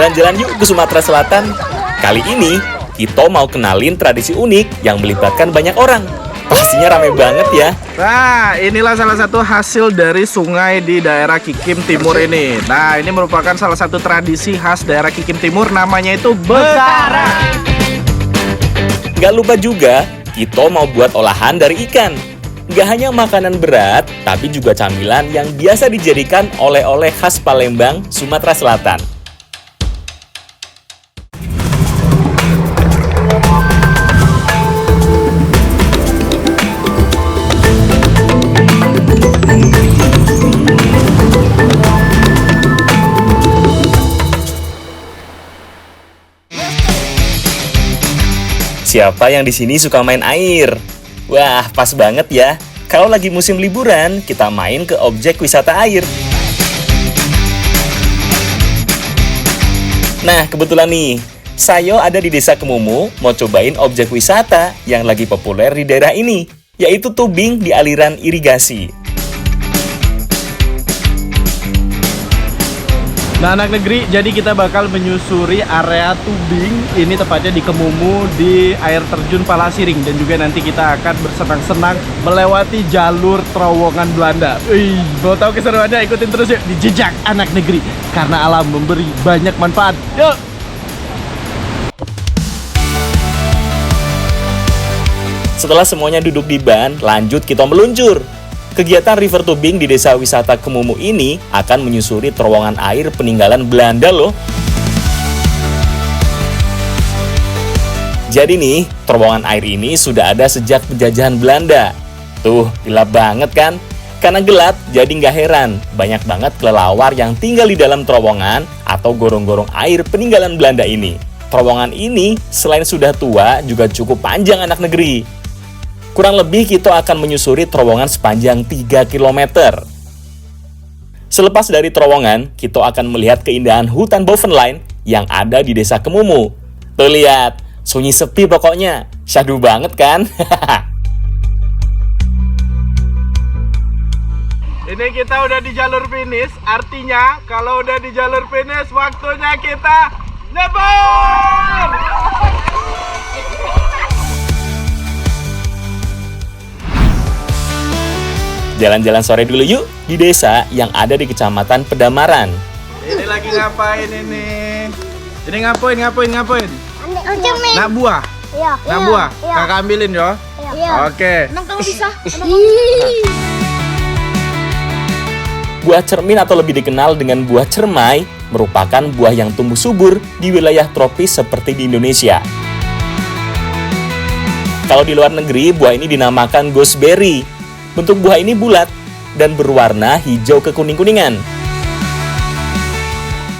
Jalan-jalan yuk ke Sumatera Selatan. Kali ini, kita mau kenalin tradisi unik yang melibatkan banyak orang. Pastinya rame banget ya. Nah, inilah salah satu hasil dari sungai di daerah Kikim Timur ini. Nah, ini merupakan salah satu tradisi khas daerah Kikim Timur, namanya itu bekaran. Gak lupa juga, kita mau buat olahan dari ikan. Gak hanya makanan berat, tapi juga camilan yang biasa dijadikan oleh-oleh khas Palembang, Sumatera Selatan. Siapa yang di sini suka main air? Wah, pas banget ya. Kalau lagi musim liburan, kita main ke objek wisata air. Nah, kebetulan nih, saya ada di Desa Kemumu mau cobain objek wisata yang lagi populer di daerah ini, yaitu tubing di aliran irigasi. Nah, anak negeri, jadi kita bakal menyusuri area tubing. Ini tepatnya di Kemumu, di air terjun Palasiring. Dan juga nanti kita akan bersenang-senang melewati jalur terowongan Belanda. Wih, mau tahu keseruannya? Ikutin terus yuk di Jejak Anak Negeri. Karena alam memberi banyak manfaat. Yuk! Setelah semuanya duduk di ban, lanjut kita meluncur. Kegiatan river tubing di desa wisata Kemumu ini akan menyusuri terowongan air peninggalan Belanda loh. Jadi nih, terowongan air ini sudah ada sejak penjajahan Belanda. Tuh, gelap banget kan? Karena gelap, jadi nggak heran. Banyak banget kelelawar yang tinggal di dalam terowongan atau gorong-gorong air peninggalan Belanda ini. Terowongan ini selain sudah tua, juga cukup panjang anak negeri. Kurang lebih kita akan menyusuri terowongan sepanjang 3 km. Selepas dari terowongan, kita akan melihat keindahan hutan Bovenline yang ada di desa Kemumu. Tuh lihat, sunyi sepi pokoknya. Syahdu banget kan? Ini kita udah di jalur finish, artinya kalau udah di jalur finish, waktunya kita nyebur! Jalan-jalan sore dulu yuk di desa yang ada di Kecamatan Pedamaran. Ini lagi ngapain ini? Ini ngapain? Cermin. Nak buah? Iya. Nak buah? Kakak ambilin yo. Iya. Oke. Emang kamu bisa? Buah cermin atau lebih dikenal dengan buah cermai merupakan buah yang tumbuh subur di wilayah tropis seperti di Indonesia. Kalau di luar negeri, buah ini dinamakan gooseberry. Bentuk buah ini bulat dan berwarna hijau kekuning-kuningan.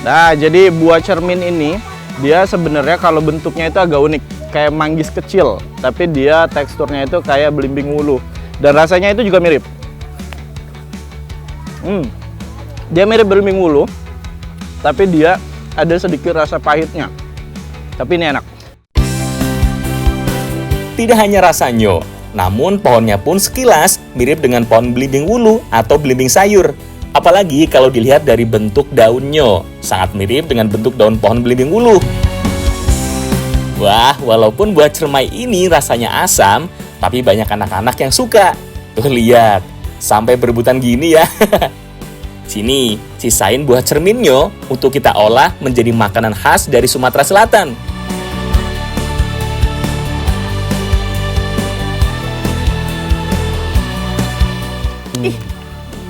Nah, jadi buah cermin ini dia sebenarnya kalau bentuknya itu agak unik, kayak manggis kecil, tapi dia teksturnya itu kayak belimbing wuluh dan rasanya itu juga mirip. Dia mirip belimbing wuluh, tapi dia ada sedikit rasa pahitnya. Tapi ini enak. Tidak hanya rasanya, namun pohonnya pun sekilas mirip dengan pohon belimbing wuluh atau belimbing sayur. Apalagi kalau dilihat dari bentuk daunnya, sangat mirip dengan bentuk daun pohon belimbing wuluh. Wah, walaupun buah cermai ini rasanya asam, tapi banyak anak-anak yang suka. Tuh lihat, sampai berebutan gini ya. Sini, sisain buah cerminnya untuk kita olah menjadi makanan khas dari Sumatera Selatan.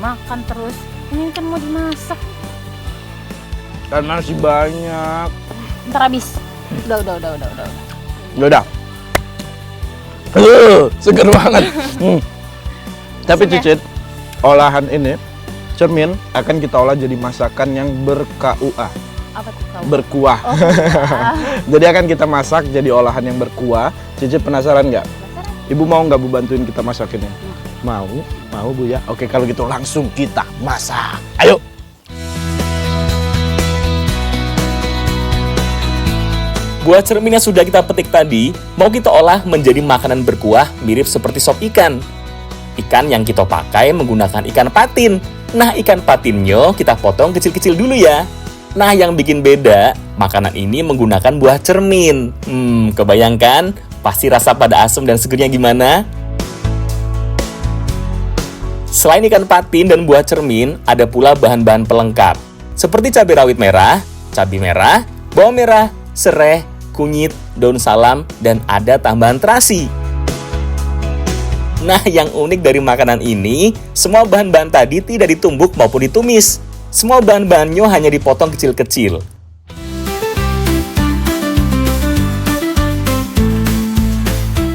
Makan terus. Ini kan mau dimasak. Dan masih banyak. Ntar habis. Udah. Udah. Seger banget. Tapi Cicit, olahan ini cermin akan kita olah jadi masakan yang ber-KUA. Apa tuh kau? Berkuah. Oh, Jadi akan kita masak jadi olahan yang berkuah. Cicit penasaran nggak? Ibu mau nggak Bu bantuin kita masak ini? Mau Bu ya. Oke, kalau gitu langsung kita masak. Ayo. Buah cermin yang sudah kita petik tadi, mau kita olah menjadi makanan berkuah mirip seperti sop ikan. Ikan yang kita pakai menggunakan ikan patin. Nah, ikan patinnya kita potong kecil-kecil dulu ya. Nah, yang bikin beda, Makanan ini menggunakan buah cermin. Kebayangkan? Pasti rasa pada asam dan segernya gimana? Selain ikan patin dan buah cermin, ada pula bahan-bahan pelengkap. Seperti cabai rawit merah, cabai merah, bawang merah, serai, kunyit, daun salam, dan ada tambahan terasi. Nah, yang unik dari makanan ini, semua bahan-bahan tadi tidak ditumbuk maupun ditumis. Semua bahan-bahannya hanya dipotong kecil-kecil.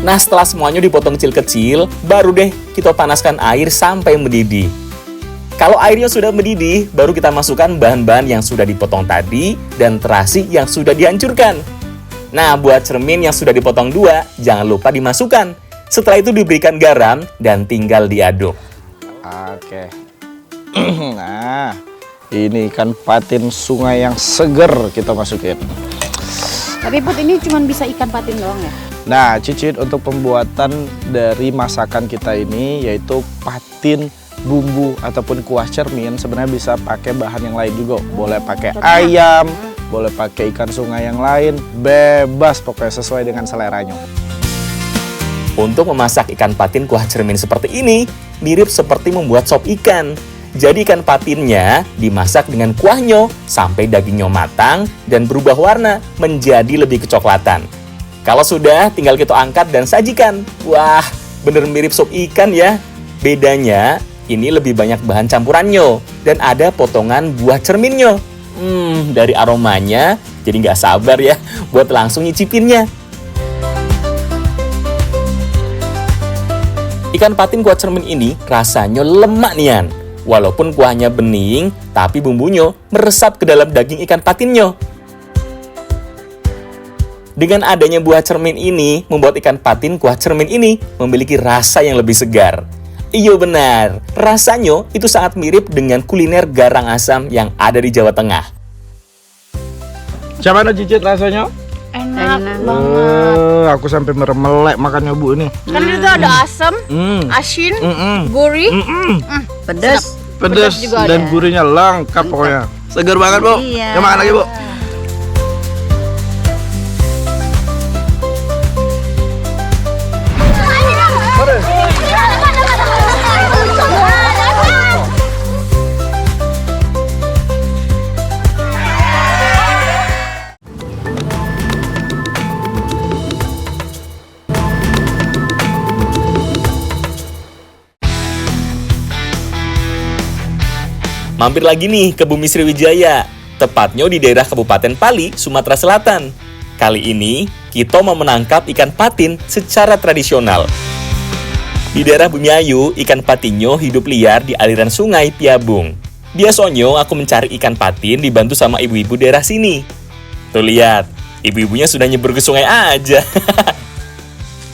Nah, setelah semuanya dipotong kecil-kecil, baru deh kita panaskan air sampai mendidih. Kalau airnya sudah mendidih, baru kita masukkan bahan-bahan yang sudah dipotong tadi dan terasi yang sudah dihancurkan. Nah, buat cermin yang sudah dipotong 2, jangan lupa dimasukkan. Setelah itu diberikan garam dan tinggal diaduk. Oke. Nah, ini ikan patin sungai yang seger kita masukin. Tapi Put, ini cuma bisa ikan patin doang ya? Nah, Cicit, untuk pembuatan dari masakan kita ini yaitu patin bumbu ataupun kuah cermin, sebenarnya bisa pakai bahan yang lain juga. Boleh pakai ayam, boleh pakai ikan sungai yang lain, bebas pokoknya sesuai dengan seleranya. Untuk memasak ikan patin kuah cermin seperti ini, mirip seperti membuat sop ikan. Jadi ikan patinnya dimasak dengan kuahnya sampai dagingnya matang dan berubah warna menjadi lebih kecoklatan. Kalau sudah, tinggal kita angkat dan sajikan. Wah, bener mirip sop ikan ya. Bedanya, ini lebih banyak bahan campurannya dan ada potongan buah cerminnya. Dari aromanya, jadi nggak sabar ya buat langsung nyicipinnya. Ikan patin kuah cermin ini rasanya lemak nian. Walaupun kuahnya bening, tapi bumbunya meresap ke dalam daging ikan patinnya. Dengan adanya buah cermin ini, membuat ikan patin kuah cermin ini memiliki rasa yang lebih segar. Iya benar, rasanya itu sangat mirip dengan kuliner garang asam yang ada di Jawa Tengah. Gimana Cicit rasanya? Enak banget. Aku sampai meremelek makannya Bu ini. Kan itu ada asam, asin, gurih, Pedas juga dan ada. gurihnya lengkap pokoknya. Segar banget Bu. Iya. Gimana lagi Bu? Mampir lagi nih ke Bumi Sriwijaya, tepatnya di daerah Kabupaten Pali, Sumatera Selatan. Kali ini, kita mau menangkap ikan patin secara tradisional. Di daerah Bumiayu, ikan patinnya hidup liar di aliran sungai Piabung. Biasanya aku mencari ikan patin dibantu sama ibu-ibu daerah sini. Tuh lihat, ibu-ibunya sudah nyebur ke sungai aja.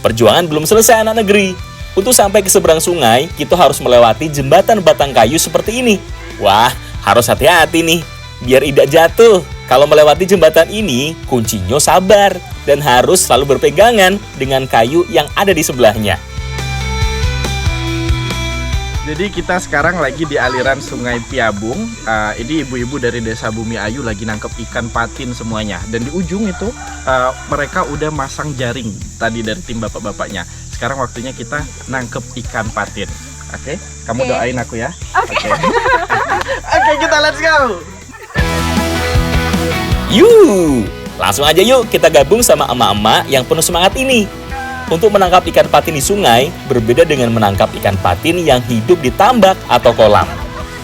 Perjuangan belum selesai anak negeri. Untuk sampai ke seberang sungai, kita harus melewati jembatan batang kayu seperti ini. Wah, harus hati-hati nih, biar tidak jatuh. Kalau melewati jembatan ini, kuncinya sabar dan harus selalu berpegangan dengan kayu yang ada di sebelahnya. Jadi kita sekarang lagi di aliran sungai Piabung. Ini ibu-ibu dari desa Bumiayu lagi nangkep ikan patin semuanya. Dan di ujung itu mereka udah masang jaring tadi dari tim bapak-bapaknya. Sekarang waktunya kita nangkep ikan patin. Oke, kamu doain aku ya. Oke. Oke, kita let's go. Yuk, langsung aja yuk kita gabung sama emak-emak yang penuh semangat ini. Untuk menangkap ikan patin di sungai, berbeda dengan menangkap ikan patin yang hidup di tambak atau kolam.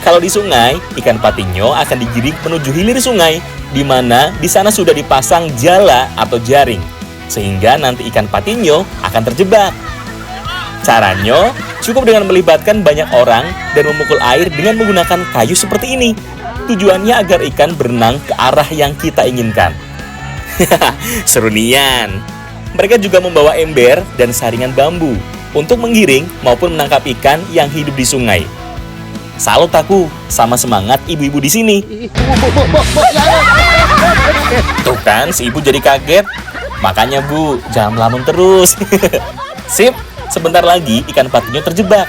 Kalau di sungai, ikan patinnya akan digiring menuju hilir sungai, di mana di sana sudah dipasang jala atau jaring, sehingga nanti ikan patinnya akan terjebak. Caranya, cukup dengan melibatkan banyak orang dan memukul air dengan menggunakan kayu seperti ini. Tujuannya agar ikan berenang ke arah yang kita inginkan. Seru nian. Mereka juga membawa ember dan saringan bambu untuk menggiring maupun menangkap ikan yang hidup di sungai. Salut aku sama semangat ibu-ibu di sini. Tuh kan, si ibu jadi kaget. Makanya Bu, jangan melamun terus. Sip. Sebentar lagi ikan patinnya terjebak.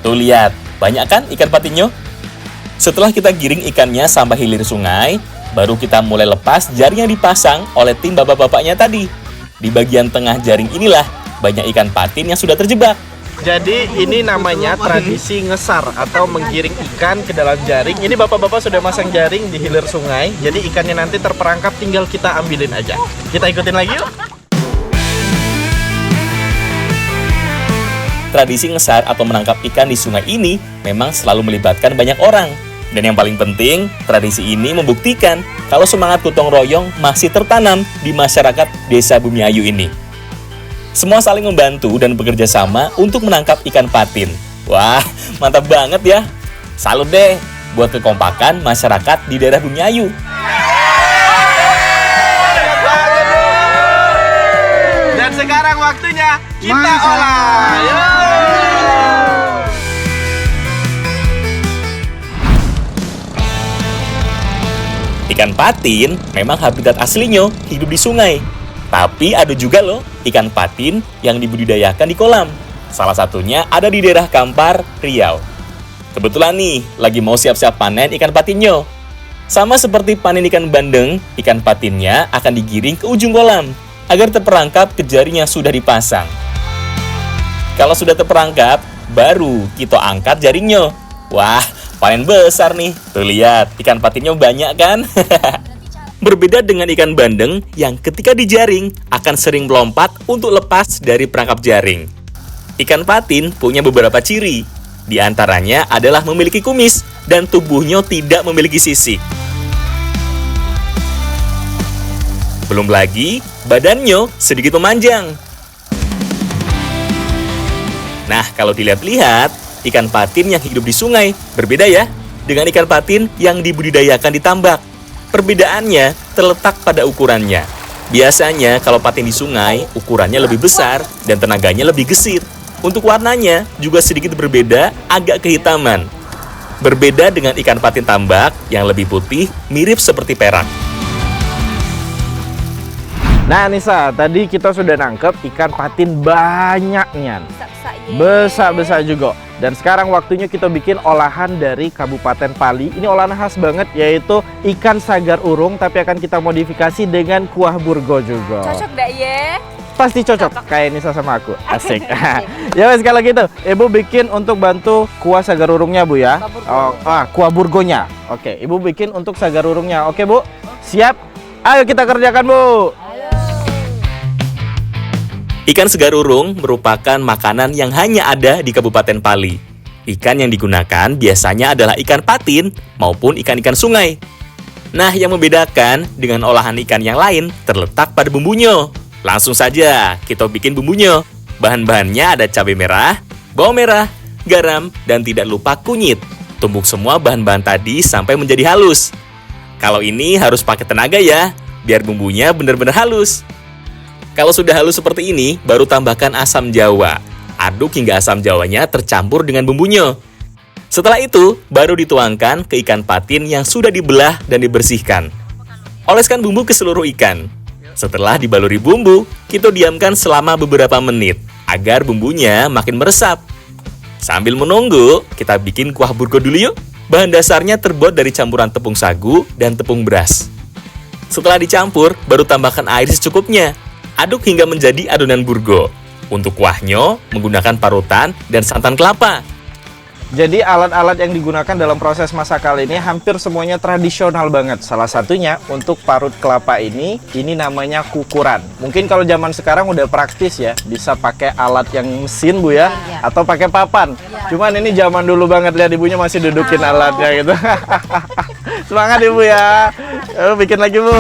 Tuh lihat, banyak kan ikan patinnya? Setelah kita giring ikannya sampai hilir sungai, baru kita mulai lepas jaring yang dipasang oleh tim bapak-bapaknya tadi. Di bagian tengah jaring inilah banyak ikan patin yang sudah terjebak. Jadi ini namanya tradisi ngesar atau menggiring ikan ke dalam jaring. Ini bapak-bapak sudah masang jaring di hilir sungai. Jadi ikannya nanti terperangkap, tinggal kita ambilin aja. Kita ikutin lagi yuk. Tradisi ngesar atau menangkap ikan di sungai ini memang selalu melibatkan banyak orang. Dan yang paling penting, tradisi ini membuktikan kalau semangat gotong royong masih tertanam di masyarakat Desa Bumiayu ini. Semua saling membantu dan bekerja sama untuk menangkap ikan patin. Wah, mantap banget ya. Salut deh buat kekompakan masyarakat di daerah Bumiayu. Dan sekarang waktunya kita olah. Ikan patin memang habitat aslinya hidup di sungai. Tapi ada juga loh ikan patin yang dibudidayakan di kolam. Salah satunya ada di daerah Kampar, Riau. Kebetulan nih, lagi mau siap-siap panen ikan patinnya. Sama seperti panen ikan bandeng, ikan patinnya akan digiring ke ujung kolam agar terperangkap ke jaring yang sudah dipasang. Kalau sudah terperangkap, baru kita angkat jaringnya. Wah, panen besar nih. Tuh lihat, ikan patinnya banyak kan? Berbeda dengan ikan bandeng yang ketika dijaring akan sering melompat untuk lepas dari perangkap jaring. Ikan patin punya beberapa ciri. Di antaranya adalah memiliki kumis dan tubuhnya tidak memiliki sisik. Belum lagi, badannya sedikit memanjang. Nah, kalau dilihat-lihat, ikan patin yang hidup di sungai berbeda ya dengan ikan patin yang dibudidayakan di tambak. Perbedaannya terletak pada ukurannya. Biasanya kalau patin di sungai, ukurannya lebih besar dan tenaganya lebih gesit. Untuk warnanya juga sedikit berbeda, agak kehitaman. Berbeda dengan ikan patin tambak yang lebih putih, mirip seperti perak. Nah Nisa, tadi kita sudah nangkep ikan patin banyaknya. Besar-besar juga. Dan sekarang waktunya kita bikin olahan dari Kabupaten Pali. Ini olahan khas banget, yaitu ikan sagar urung, tapi akan kita modifikasi dengan kuah burgo juga. Cocok gak ya? Pasti cocok, kayak Nisa sama aku. Asik. Ya wes, kalau gitu Ibu bikin untuk bantu kuah sagar urungnya Bu ya. Kuah burgonya. Oke, Ibu bikin untuk sagar urungnya. Oke Bu, siap? Ayo kita kerjakan Bu. Ikan segar urung merupakan makanan yang hanya ada di Kabupaten Pali. Ikan yang digunakan biasanya adalah ikan patin maupun ikan-ikan sungai. Nah, yang membedakan dengan olahan ikan yang lain terletak pada bumbunya. Langsung saja kita bikin bumbunya. Bahan-bahannya ada cabai merah, bawang merah, garam, dan tidak lupa kunyit. Tumbuk semua bahan-bahan tadi sampai menjadi halus. Kalau ini harus pakai tenaga ya, biar bumbunya benar-benar halus. Kalau sudah halus seperti ini, baru tambahkan asam jawa. Aduk hingga asam jawanya tercampur dengan bumbunya. Setelah itu, baru dituangkan ke ikan patin yang sudah dibelah dan dibersihkan. Oleskan bumbu ke seluruh ikan. Setelah dibaluri bumbu, kita diamkan selama beberapa menit agar bumbunya makin meresap. Sambil menunggu, kita bikin kuah burgo dulu yuk. Bahan dasarnya terbuat dari campuran tepung sagu dan tepung beras. Setelah dicampur, baru tambahkan air secukupnya. Aduk hingga menjadi adonan burgo. Untuk kuahnya, menggunakan parutan dan santan kelapa. Jadi alat-alat yang digunakan dalam proses masak kali ini hampir semuanya tradisional banget. Salah satunya untuk parut kelapa ini namanya kukuran. Mungkin kalau zaman sekarang udah praktis ya, bisa pakai alat yang mesin Bu ya, atau pakai papan. Cuman ini zaman dulu banget, lihat ibunya masih dudukin alatnya gitu. Semangat Ibu ya. Bikin lagi Bu.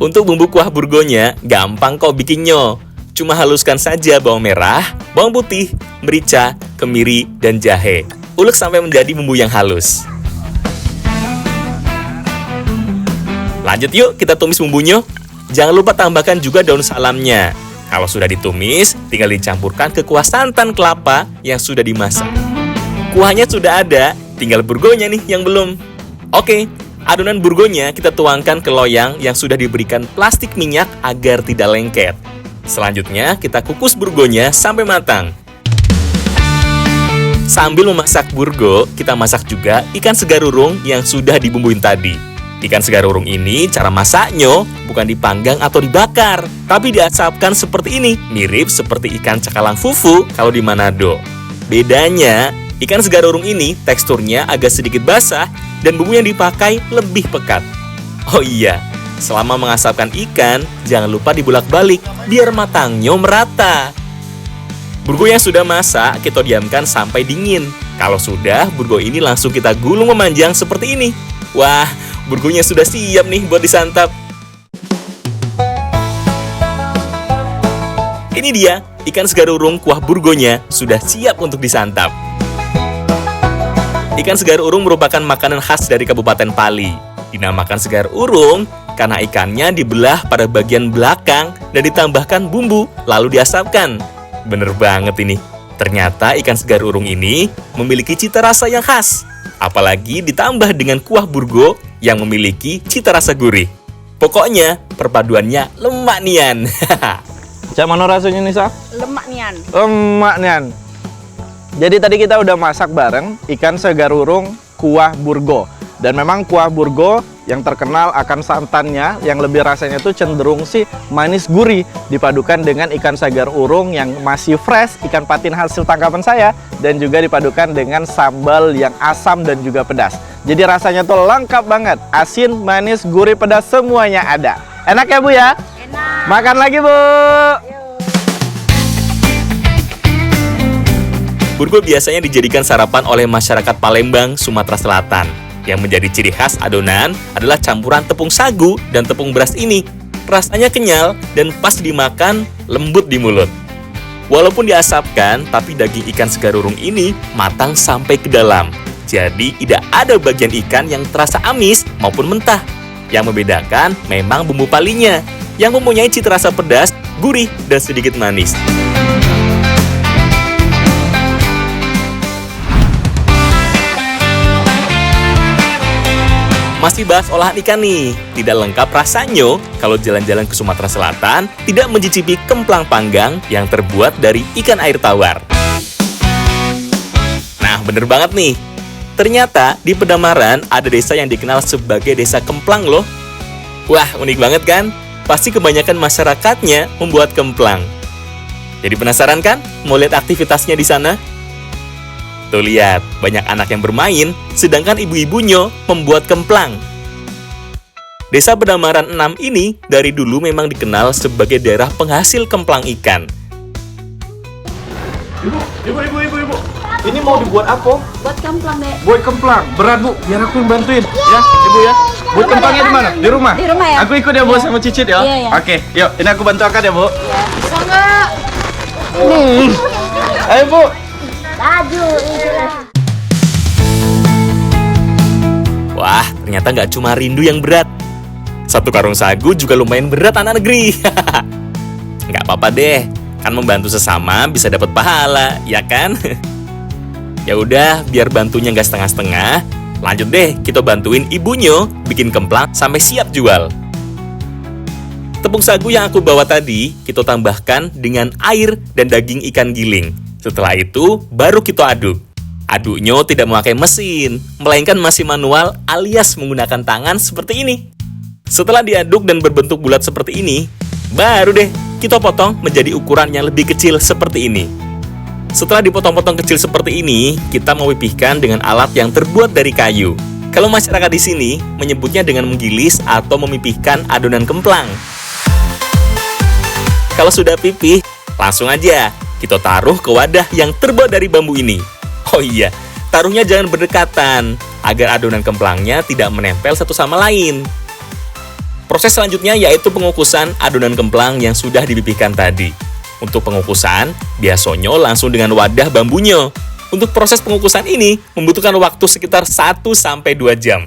Untuk bumbu kuah burgonya, gampang kok bikinnya. Cuma haluskan saja bawang merah, bawang putih, merica, kemiri, dan jahe. Ulek sampai menjadi bumbu yang halus. Lanjut yuk, kita tumis bumbunya. Jangan lupa tambahkan juga daun salamnya. Kalau sudah ditumis, tinggal dicampurkan ke kuah santan kelapa yang sudah dimasak. Kuahnya sudah ada, tinggal burgonya nih yang belum. Oke, adonan burgonya kita tuangkan ke loyang yang sudah diberikan plastik minyak agar tidak lengket. Selanjutnya, kita kukus burgonya sampai matang. Sambil memasak burgo, kita masak juga ikan segar urung yang sudah dibumbuin tadi. Ikan segar urung ini cara masaknya bukan dipanggang atau dibakar, tapi diasapkan seperti ini, mirip seperti ikan cakalang fufu kalau di Manado. Bedanya, ikan segar urung ini teksturnya agak sedikit basah dan bumbu yang dipakai lebih pekat. Oh iya, selama mengasapkan ikan, jangan lupa dibulak-balik biar matangnya merata. Burgo yang sudah masak, kita diamkan sampai dingin. Kalau sudah, burgo ini langsung kita gulung memanjang seperti ini. Wah, burgonya sudah siap nih buat disantap. Ini dia, ikan segar urung kuah burgonya sudah siap untuk disantap. Ikan segar urung merupakan makanan khas dari Kabupaten Pali. Dinamakan segar urung karena ikannya dibelah pada bagian belakang dan ditambahkan bumbu, lalu diasapkan. Bener banget ini. Ternyata ikan segar urung ini memiliki cita rasa yang khas. Apalagi ditambah dengan kuah burgo yang memiliki cita rasa gurih. Pokoknya perpaduannya lemak nian. Cak, mana rasanya nih, Sa? Lemak nian. Lemak nian. Jadi tadi kita udah masak bareng ikan segar urung kuah burgo. Dan memang kuah burgo yang terkenal akan santannya yang lebih rasanya tuh cenderung sih manis gurih dipadukan dengan ikan segar urung yang masih fresh, ikan patin hasil tangkapan saya, dan juga dipadukan dengan sambal yang asam dan juga pedas. Jadi rasanya tuh lengkap banget, asin, manis, gurih, pedas semuanya ada. Enak ya Bu ya? Enak. Makan lagi Bu. Burgo biasanya dijadikan sarapan oleh masyarakat Palembang, Sumatera Selatan. Yang menjadi ciri khas adonan adalah campuran tepung sagu dan tepung beras ini. Rasanya kenyal dan pas dimakan lembut di mulut. Walaupun diasapkan, tapi daging ikan segar urung ini matang sampai ke dalam. Jadi tidak ada bagian ikan yang terasa amis maupun mentah. Yang membedakan memang bumbu palinya, yang mempunyai cita rasa pedas, gurih, dan sedikit manis. Masih bahas olahan ikan nih, tidak lengkap rasanya kalau jalan-jalan ke Sumatera Selatan tidak mencicipi kemplang panggang yang terbuat dari ikan air tawar. Nah, bener banget nih. Ternyata di Pedamaran ada desa yang dikenal sebagai desa kemplang loh. Wah, unik banget kan? Pasti kebanyakan masyarakatnya membuat kemplang. Jadi penasaran kan? Mau lihat aktivitasnya di sana? Tuh lihat, banyak anak yang bermain, sedangkan ibu-ibunya membuat kemplang. Desa Pedamaran 6 ini dari dulu memang dikenal sebagai daerah penghasil kemplang ikan. Ibu. Ini mau dibuat apa? Buat kemplang, Dek. Buat kemplang. Berat Bu, biar aku yang bantuin. Ya, Ibu ya. Buat kemplangnya di mana? Di rumah? Di rumah ya. Aku ikut ya Bu sama Cicit ya. Iya, iya. Oke, yuk. Ini aku bantu angkat ya Bu. Ya, bisa nggak? Ayo Bu. Laju, itulah. Wah, ternyata nggak cuma rindu yang berat. Satu karung sagu juga lumayan berat anak negeri. Nggak apa-apa deh, kan membantu sesama bisa dapat pahala, ya kan? Ya udah, biar bantunya nggak setengah-setengah, lanjut deh kita bantuin ibunya bikin kemplang sampai siap jual. Tepung sagu yang aku bawa tadi, kita tambahkan dengan air dan daging ikan giling. Setelah itu, baru kita aduk. Aduknya tidak memakai mesin, melainkan masih manual alias menggunakan tangan seperti ini. Setelah diaduk dan berbentuk bulat seperti ini, baru deh kita potong menjadi ukuran yang lebih kecil seperti ini. Setelah dipotong-potong kecil seperti ini, kita mempipihkan dengan alat yang terbuat dari kayu. Kalau masyarakat di sini menyebutnya dengan menggilis atau memipihkan adonan kemplang. Kalau sudah pipih, langsung aja kita taruh ke wadah yang terbuat dari bambu ini. Oh iya, taruhnya jangan berdekatan, agar adonan kemplangnya tidak menempel satu sama lain. Proses selanjutnya yaitu pengukusan adonan kemplang yang sudah dipipihkan tadi. Untuk pengukusan, biasanya langsung dengan wadah bambunya. Untuk proses pengukusan ini membutuhkan waktu sekitar 1-2 jam.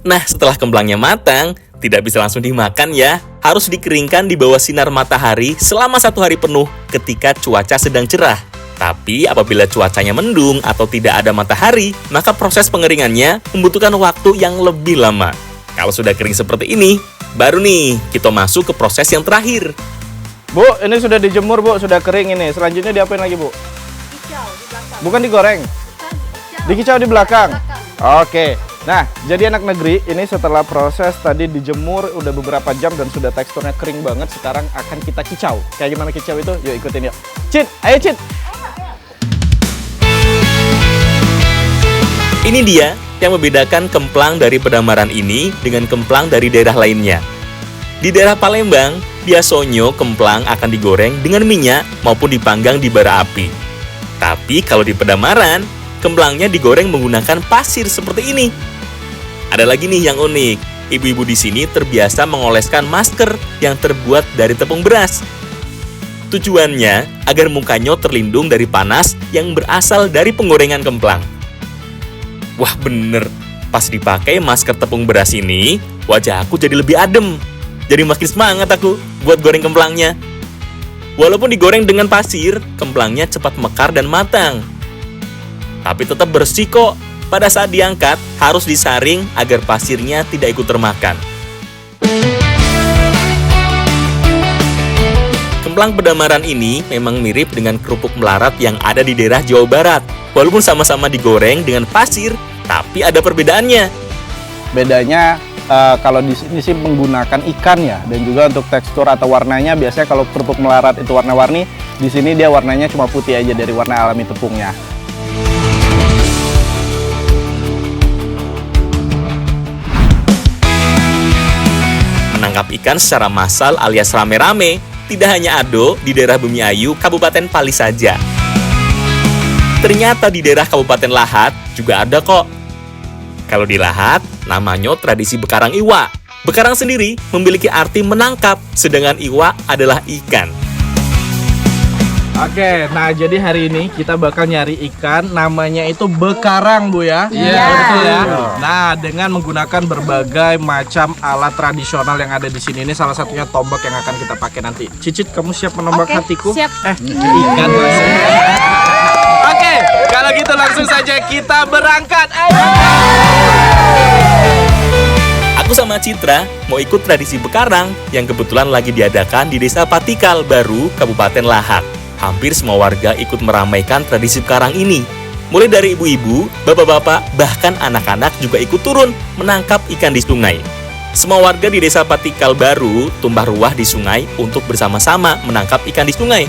Nah, setelah kemplangnya matang, tidak bisa langsung dimakan ya. Harus dikeringkan di bawah sinar matahari selama 1 hari penuh ketika cuaca sedang cerah. Tapi apabila cuacanya mendung atau tidak ada matahari, maka proses pengeringannya membutuhkan waktu yang lebih lama. Kalau sudah kering seperti ini, baru nih kita masuk ke proses yang terakhir. Bu, ini sudah dijemur Bu, sudah kering ini. Selanjutnya diapain lagi Bu? Hijau di belakang. Bukan digoreng. Dikicau di belakang. Oke. Nah, jadi anak negeri ini setelah proses tadi dijemur udah beberapa jam dan sudah teksturnya kering banget, sekarang akan kita kicau. Kayak gimana kicau itu? Yuk ikutin yuk. Cid, ayo Cid. Ini dia yang membedakan kemplang dari Pedamaran ini dengan kemplang dari daerah lainnya. Di daerah Palembang, biasanya kemplang akan digoreng dengan minyak maupun dipanggang di bara api. Tapi kalau di Pedamaran, kemplangnya digoreng menggunakan pasir seperti ini. Ada lagi nih yang unik. Ibu-ibu di sini terbiasa mengoleskan masker yang terbuat dari tepung beras. Tujuannya agar mukanya terlindung dari panas yang berasal dari penggorengan kemplang. Wah bener, pas dipakai masker tepung beras ini, wajah aku jadi lebih adem. Jadi makin semangat aku buat goreng kemplangnya. Walaupun digoreng dengan pasir, kemplangnya cepat mekar dan matang. Tapi tetap bersih kok. Pada saat diangkat, harus disaring agar pasirnya tidak ikut termakan. Kemplang Pedamaran ini memang mirip dengan kerupuk melarat yang ada di daerah Jawa Barat. Walaupun sama-sama digoreng dengan pasir, tapi ada perbedaannya. Bedanya kalau di sini sih menggunakan ikan ya, dan juga untuk tekstur atau warnanya biasanya kalau kerupuk melarat itu warna-warni, di sini dia warnanya cuma putih aja dari warna alami tepungnya. Menangkap ikan secara massal alias rame-rame tidak hanya ada di daerah Bumiayu, Kabupaten Pali saja. Ternyata di daerah Kabupaten Lahat juga ada kok. Kalau di Lahat, namanya tradisi bekarang iwa. Bekarang sendiri memiliki arti menangkap, sedangkan iwa adalah ikan. Oke, nah jadi hari ini kita bakal nyari ikan, namanya itu bekarang Bu ya. Iya. Betul ya. Nah, dengan menggunakan berbagai macam alat tradisional yang ada di sini, ini salah satunya tombak yang akan kita pakai nanti. Cicit, kamu siap menombak Oke, hatiku? siap. Ikan maksudnya. Oke, kalau gitu langsung saja kita berangkat. Ayo. Aku sama Citra mau ikut tradisi bekarang yang kebetulan lagi diadakan di Desa Patikal Baru, Kabupaten Lahat. Hampir semua warga ikut meramaikan tradisi bekarang ini. Mulai dari ibu-ibu, bapak-bapak, bahkan anak-anak juga ikut turun menangkap ikan di sungai. Semua warga di Desa Patikal Baru tumpah ruah di sungai untuk bersama-sama menangkap ikan di sungai.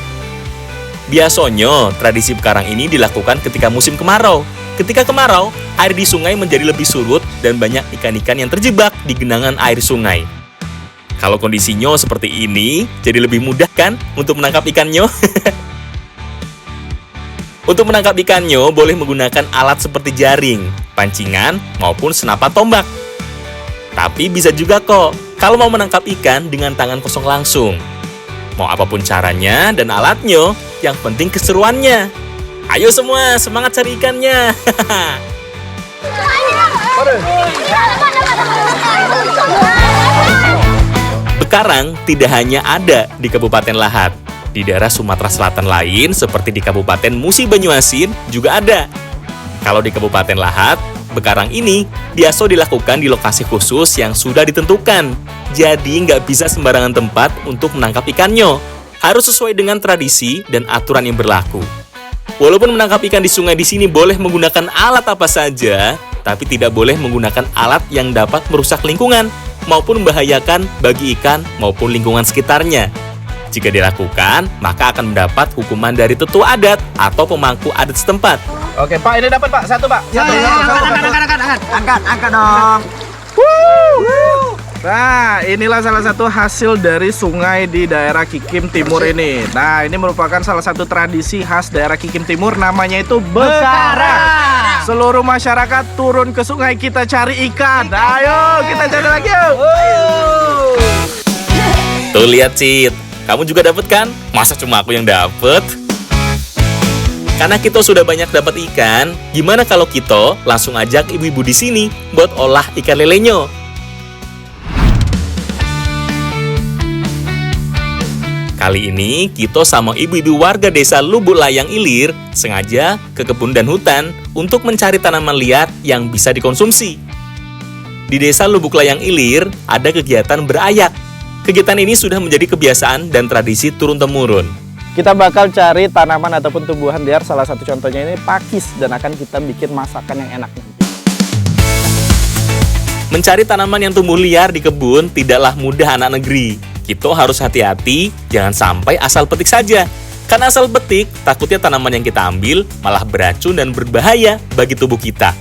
Biasanya, tradisi bekarang ini dilakukan ketika musim kemarau. Ketika kemarau, air di sungai menjadi lebih surut dan banyak ikan-ikan yang terjebak di genangan air sungai. Kalau kondisinya seperti ini, jadi lebih mudah kan untuk menangkap ikannya? Untuk menangkap ikannya, boleh menggunakan alat seperti jaring, pancingan, maupun senapan tombak. Tapi bisa juga kok, kalau mau menangkap ikan dengan tangan kosong langsung. Mau apapun caranya dan alatnya, yang penting keseruannya. Ayo semua, semangat cari ikannya! Bekarang tidak hanya ada di Kabupaten Lahat. Di daerah Sumatera Selatan lain, seperti di Kabupaten Musi Banyuasin, juga ada. Kalau di Kabupaten Lahat, bekarang ini biasa dilakukan di lokasi khusus yang sudah ditentukan. Jadi nggak bisa sembarangan tempat untuk menangkap ikannya. Harus sesuai dengan tradisi dan aturan yang berlaku. Walaupun menangkap ikan di sungai di sini boleh menggunakan alat apa saja, tapi tidak boleh menggunakan alat yang dapat merusak lingkungan maupun membahayakan bagi ikan maupun lingkungan sekitarnya. Jika dilakukan, maka akan mendapat hukuman dari tetua adat atau pemangku adat setempat. Oke, Pak, ini dapat Pak, satu Pak. Satu. Angkat dong. Nah, inilah salah satu hasil dari sungai di daerah Kikim Timur ini. Nah, ini merupakan salah satu tradisi khas daerah Kikim Timur, namanya itu bekarang. Seluruh masyarakat turun ke sungai, kita cari ikan. Ayo, kita cari lagi yuk. Tuh lihat Cit, kamu juga dapet kan? Masa cuma aku yang dapet? Karena kita sudah banyak dapat ikan, gimana kalau kita langsung ajak ibu-ibu di sini buat olah ikan lelenya? Kali ini, kita sama ibu-ibu warga desa Lubuk Layang Ilir sengaja ke kebun dan hutan untuk mencari tanaman liar yang bisa dikonsumsi. Di desa Lubuk Layang Ilir, ada kegiatan berayak. Kegiatan ini sudah menjadi kebiasaan dan tradisi turun-temurun. Kita bakal cari tanaman ataupun tumbuhan liar. Salah satu contohnya ini pakis, dan akan kita bikin masakan yang enak nanti. Mencari tanaman yang tumbuh liar di kebun tidaklah mudah anak negeri. Kita harus hati-hati, jangan sampai asal petik saja. Karena asal petik, takutnya tanaman yang kita ambil malah beracun dan berbahaya bagi tubuh kita.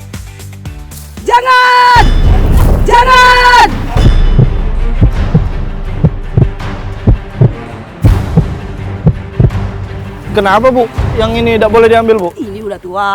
Jangan! Jangan! Kenapa, Bu? Yang ini tidak boleh diambil, Bu? Ini udah tua.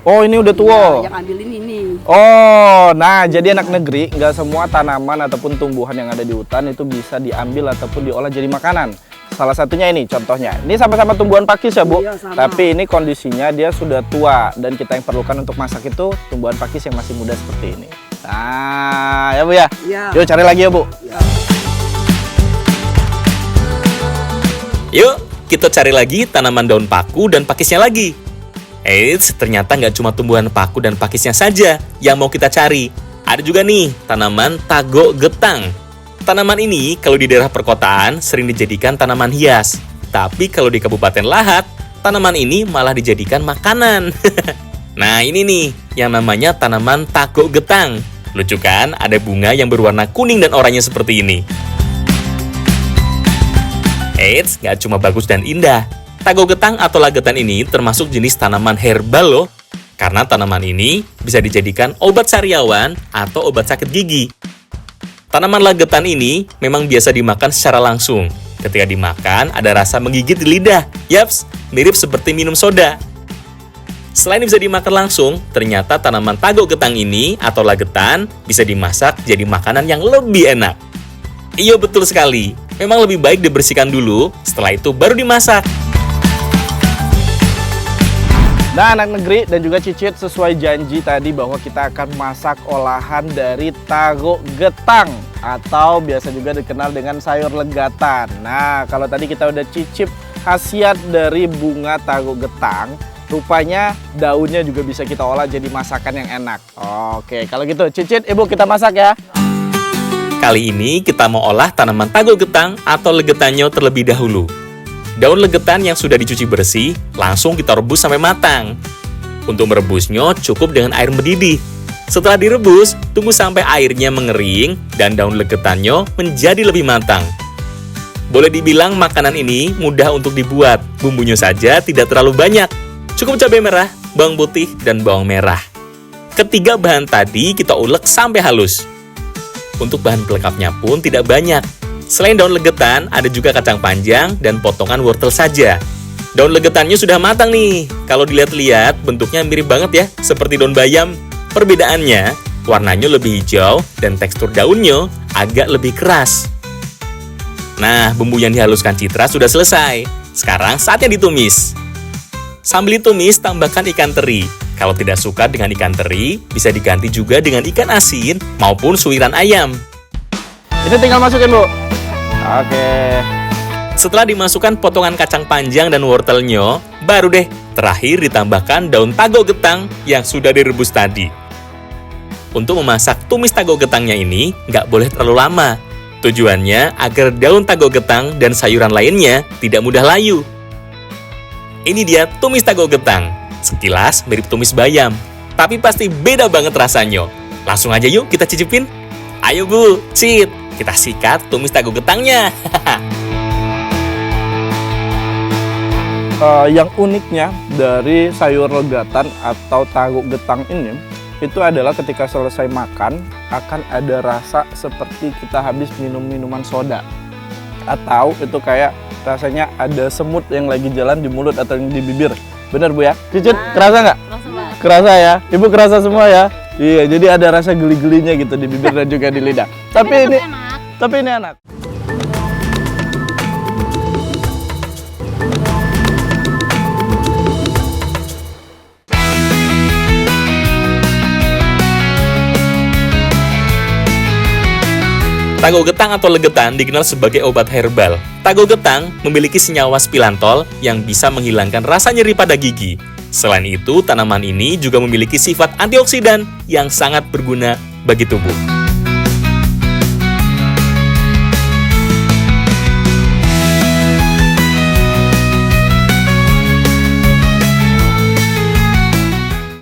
Oh, ini udah tua. Yang ambilin ini. Oh, nah jadi anak negeri, nggak semua tanaman ataupun tumbuhan yang ada di hutan itu bisa diambil ataupun diolah jadi makanan. Salah satunya ini contohnya. Ini sama-sama tumbuhan pakis ya, Bu? Iya, sama. Tapi ini kondisinya dia sudah tua, dan kita yang perlukan untuk masak itu tumbuhan pakis yang masih muda seperti ini. Nah, ya Bu ya? Iya. Yuk cari lagi ya, Bu. Ya. Yuk, kita cari lagi tanaman daun paku dan pakisnya lagi. Eits, ternyata nggak cuma tumbuhan paku dan pakisnya saja yang mau kita cari. Ada juga nih tanaman tago getang. Tanaman ini kalau di daerah perkotaan sering dijadikan tanaman hias. Tapi kalau di Kabupaten Lahat, tanaman ini malah dijadikan makanan. Nah ini nih yang namanya tanaman tago getang. Lucu kan? Ada bunga yang berwarna kuning dan oranye seperti ini. Eits, nggak cuma bagus dan indah. Tago getang atau lagetan ini termasuk jenis tanaman herbal loh. Karena tanaman ini bisa dijadikan obat sariawan atau obat sakit gigi. Tanaman lagetan ini memang biasa dimakan secara langsung. Ketika dimakan, ada rasa menggigit di lidah. Yaps, mirip seperti minum soda. Selain bisa dimakan langsung, ternyata tanaman tago getang ini atau lagetan bisa dimasak jadi makanan yang lebih enak. Iya betul sekali, memang lebih baik dibersihkan dulu, setelah itu baru dimasak. Nah, anak negeri dan juga Cicit, sesuai janji tadi bahwa kita akan masak olahan dari tago getang atau biasa juga dikenal dengan sayur legatan. Nah, kalau tadi kita udah cicip khasiat dari bunga tago getang, rupanya daunnya juga bisa kita olah jadi masakan yang enak. Oke, kalau gitu Cicit, Ibu kita masak ya. Kali ini kita mau olah tanaman tago getang atau legetannya terlebih dahulu. Daun legetan yang sudah dicuci bersih, langsung kita rebus sampai matang. Untuk merebusnya cukup dengan air mendidih. Setelah direbus, tunggu sampai airnya mengering dan daun legetannya menjadi lebih matang. Boleh dibilang makanan ini mudah untuk dibuat, bumbunya saja tidak terlalu banyak. Cukup cabai merah, bawang putih, dan bawang merah. Ketiga bahan tadi kita ulek sampai halus. Untuk bahan pelengkapnya pun tidak banyak. Selain daun legetan, ada juga kacang panjang dan potongan wortel saja. Daun legetannya sudah matang nih. Kalau dilihat-lihat, bentuknya mirip banget ya, seperti daun bayam. Perbedaannya, warnanya lebih hijau dan tekstur daunnya agak lebih keras. Nah, bumbu yang dihaluskan Citra sudah selesai. Sekarang saatnya ditumis. Sambil ditumis, tambahkan ikan teri. Kalau tidak suka dengan ikan teri, bisa diganti juga dengan ikan asin maupun suiran ayam. Ini tinggal masukin, Bu. Oke. Setelah dimasukkan potongan kacang panjang dan wortelnya, baru deh terakhir ditambahkan daun tago getang yang sudah direbus tadi. Untuk memasak tumis tago getangnya ini, nggak boleh terlalu lama. Tujuannya agar daun tago getang dan sayuran lainnya tidak mudah layu. Ini dia tumis tago getang. Sekilas mirip tumis bayam, tapi pasti beda banget rasanya. Langsung aja yuk kita cicipin. Ayo Bu, Cit, kita sikat tumis tago getangnya. Yang uniknya dari sayur legatan atau tago getang ini, itu adalah ketika selesai makan, akan ada rasa seperti kita habis minum minuman soda. Atau itu kayak rasanya ada semut yang lagi jalan di mulut atau di bibir. Bener Bu ya? Cicit, kerasa nggak? Kerasa ya? Ibu kerasa semua ya? Iya, jadi ada rasa geli-gelinya gitu di bibir dan juga di lidah. Tapi ini enak. Tago getang atau legetan dikenal sebagai obat herbal. Tago getang memiliki senyawa spilantol yang bisa menghilangkan rasa nyeri pada gigi. Selain itu, tanaman ini juga memiliki sifat antioksidan yang sangat berguna bagi tubuh.